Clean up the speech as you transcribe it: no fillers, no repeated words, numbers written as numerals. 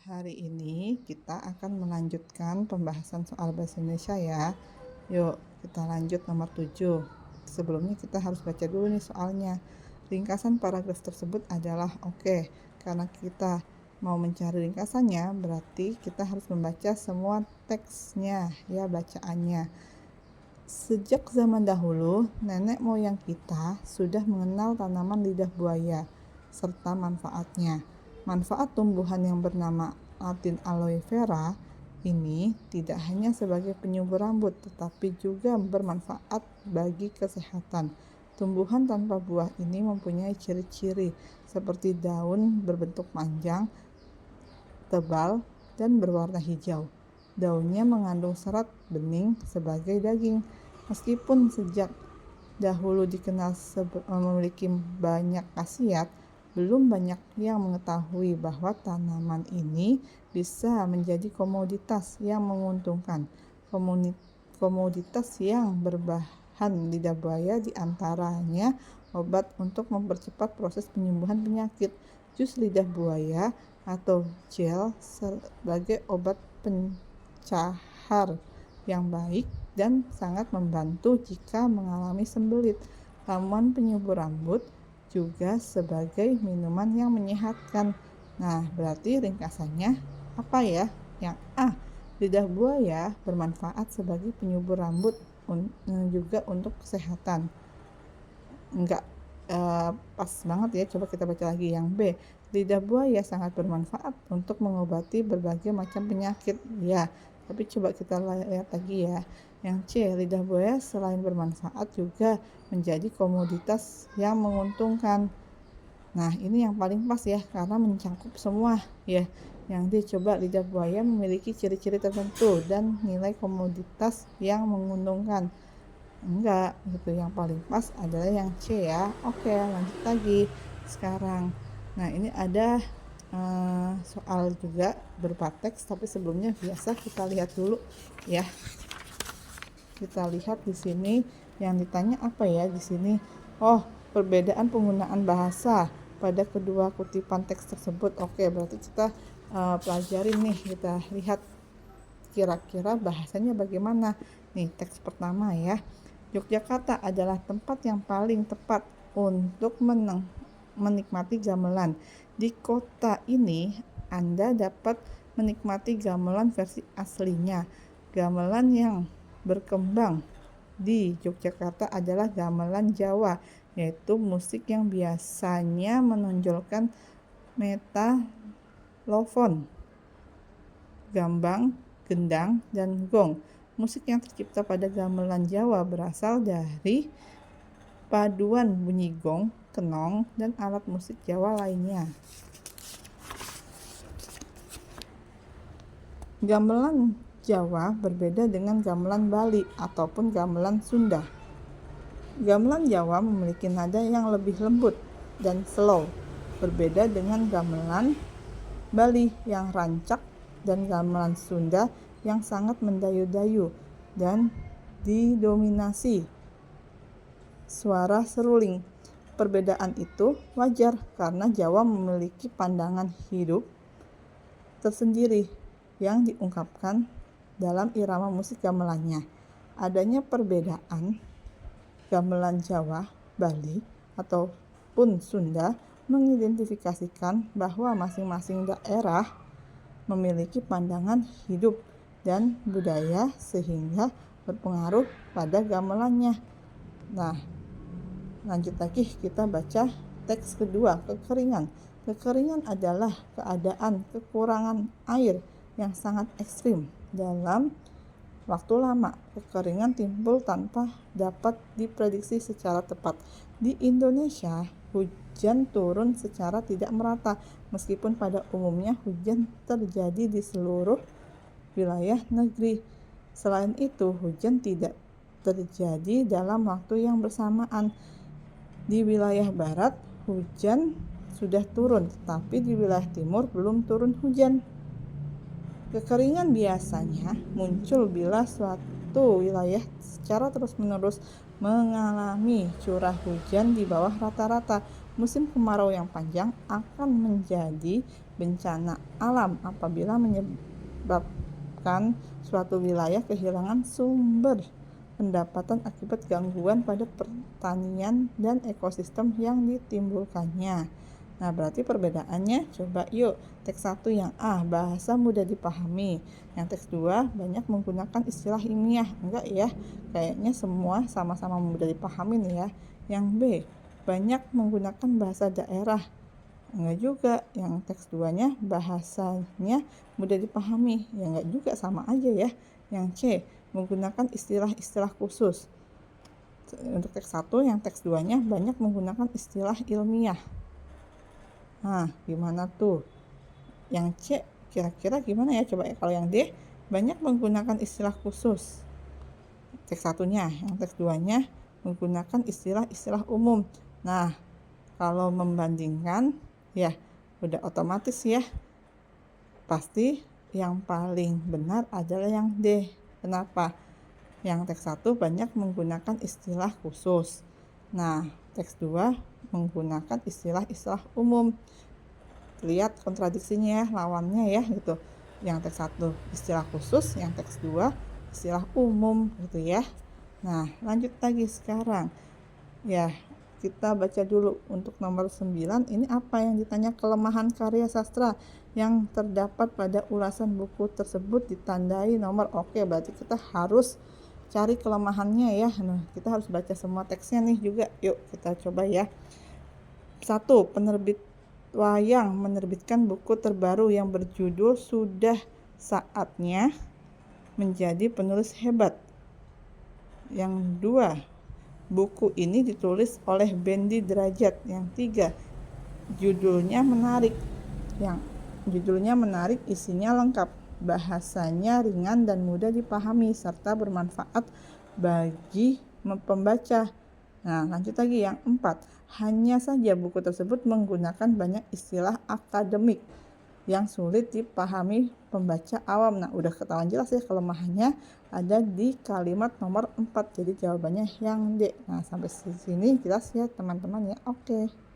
Hari ini kita akan melanjutkan pembahasan soal bahasa Indonesia ya. Yuk, kita lanjut nomor 7. Sebelumnya kita harus baca dulu nih soalnya. Ringkasan paragraf tersebut adalah oke. Karena kita mau mencari ringkasannya, berarti kita harus membaca semua teksnya, ya bacaannya. Sejak zaman dahulu, nenek moyang kita sudah mengenal tanaman lidah buaya serta manfaatnya. Manfaat tumbuhan yang bernama Latin aloe vera ini tidak hanya sebagai penyubur rambut, tetapi juga bermanfaat bagi kesehatan. Tumbuhan tanpa buah ini mempunyai ciri-ciri seperti daun berbentuk panjang, tebal, dan berwarna hijau. Daunnya mengandung serat bening sebagai daging. Meskipun sejak dahulu dikenal memiliki banyak khasiat, belum banyak yang mengetahui bahwa tanaman ini bisa menjadi komoditas yang menguntungkan. Komoditas yang berbahan lidah buaya diantaranya obat untuk mempercepat proses penyembuhan penyakit, jus lidah buaya atau gel sebagai obat pencahar yang baik dan sangat membantu jika mengalami sembelit. Ramuan penyubur rambut juga sebagai minuman yang menyehatkan. Nah, berarti ringkasannya apa ya? Yang A, lidah buaya bermanfaat sebagai penyubur rambut juga untuk kesehatan. Enggak pas banget ya, coba kita baca lagi. Yang B, lidah buaya sangat bermanfaat untuk mengobati berbagai macam penyakit. Ya, tapi coba kita lihat lagi ya. Yang C, lidah buaya selain bermanfaat juga menjadi komoditas yang menguntungkan. Nah, ini yang paling pas ya, karena mencakup semua ya. Yang D, coba lidah buaya memiliki ciri-ciri tertentu dan nilai komoditas yang menguntungkan. Enggak, gitu. Yang paling pas adalah yang C ya. Oke, lanjut lagi sekarang. Nah, ini ada soal juga berupa teks, tapi sebelumnya biasa kita lihat dulu ya. Kita lihat di sini yang ditanya apa ya di sini. Oh, perbedaan penggunaan bahasa pada kedua kutipan teks tersebut. Oke, berarti kita pelajarin nih, kita lihat kira-kira bahasanya bagaimana. Nih, teks pertama ya. Yogyakarta adalah tempat yang paling tepat untuk menikmati gamelan. Di kota ini, Anda dapat menikmati gamelan versi aslinya. Gamelan yang berkembang di Yogyakarta adalah gamelan Jawa, yaitu musik yang biasanya menonjolkan metalofon, gambang, gendang, dan gong. Musik yang tercipta pada gamelan Jawa berasal dari paduan bunyi gong, kenong, dan alat musik Jawa lainnya. Gamelan Jawa berbeda dengan gamelan Bali ataupun gamelan Sunda. Gamelan Jawa memiliki nada yang lebih lembut dan slow, berbeda dengan gamelan Bali yang rancak dan gamelan Sunda yang sangat mendayu-dayu dan didominasi suara seruling. Perbedaan itu wajar karena Jawa memiliki pandangan hidup tersendiri yang diungkapkan dalam irama musik gamelannya. Adanya perbedaan gamelan Jawa, Bali, ataupun Sunda mengidentifikasikan bahwa masing-masing daerah memiliki pandangan hidup dan budaya sehingga berpengaruh pada gamelannya. Nah, lanjut lagi kita baca teks kedua, kekeringan. Kekeringan adalah keadaan kekurangan air yang sangat ekstrim dalam waktu lama. Kekeringan timbul tanpa dapat diprediksi secara tepat. Di Indonesia, hujan turun secara tidak merata, meskipun pada umumnya hujan terjadi di seluruh wilayah negeri. Selain itu, hujan tidak terjadi dalam waktu yang bersamaan. Di wilayah barat, hujan sudah turun, tetapi di wilayah timur belum turun hujan. Kekeringan biasanya muncul bila suatu wilayah secara terus-menerus mengalami curah hujan di bawah rata-rata. Musim kemarau yang panjang akan menjadi bencana alam apabila menyebabkan suatu wilayah kehilangan sumber pendapatan akibat gangguan pada pertanian dan ekosistem yang ditimbulkannya. Nah, berarti perbedaannya coba yuk. Teks 1 yang A, bahasa mudah dipahami. Yang teks 2 banyak menggunakan istilah ilmiah. Enggak ya, kayaknya semua sama-sama mudah dipahami nih ya. Yang B, banyak menggunakan bahasa daerah. Enggak juga. Yang teks 2-nya bahasanya mudah dipahami. Ya enggak juga, sama aja ya. Yang C, menggunakan istilah-istilah khusus. Untuk teks 1, yang teks 2-nya banyak menggunakan istilah ilmiah. Nah, gimana tuh? Yang C kira-kira gimana ya? Coba ya. Kalau yang D banyak menggunakan istilah khusus. Teks 1-nya, yang teks 2-nya menggunakan istilah-istilah umum. Nah, kalau membandingkan ya udah otomatis ya. Pasti yang paling benar adalah yang D. Kenapa? Yang teks 1 banyak menggunakan istilah khusus. Nah, teks 2 menggunakan istilah-istilah umum. Lihat kontradiksinya ya, lawannya ya gitu. Yang teks 1 istilah khusus, yang teks 2 istilah umum gitu ya. Nah, lanjut lagi sekarang. Ya, kita baca dulu untuk nomor 9. Ini apa yang ditanya? Kelemahan karya sastra yang terdapat pada ulasan buku tersebut ditandai nomor. Oke, berarti kita harus cari kelemahannya ya. Nah, kita harus baca semua teksnya nih juga. Yuk kita coba ya. 1. Penerbit Wayang menerbitkan buku terbaru yang berjudul Sudah Saatnya Menjadi Penulis Hebat. Yang 2, buku ini ditulis oleh Bendi Derajat. Yang 3, judulnya menarik. Isinya lengkap, bahasanya ringan dan mudah dipahami serta bermanfaat bagi pembaca. Nah, lanjut lagi yang 4. Hanya saja buku tersebut menggunakan banyak istilah akademik yang sulit dipahami pembaca awam. Nah, udah ketahuan jelas ya kelemahannya ada di kalimat nomor 4. Jadi jawabannya yang D. Nah, sampai sini jelas ya teman-teman ya. Oke.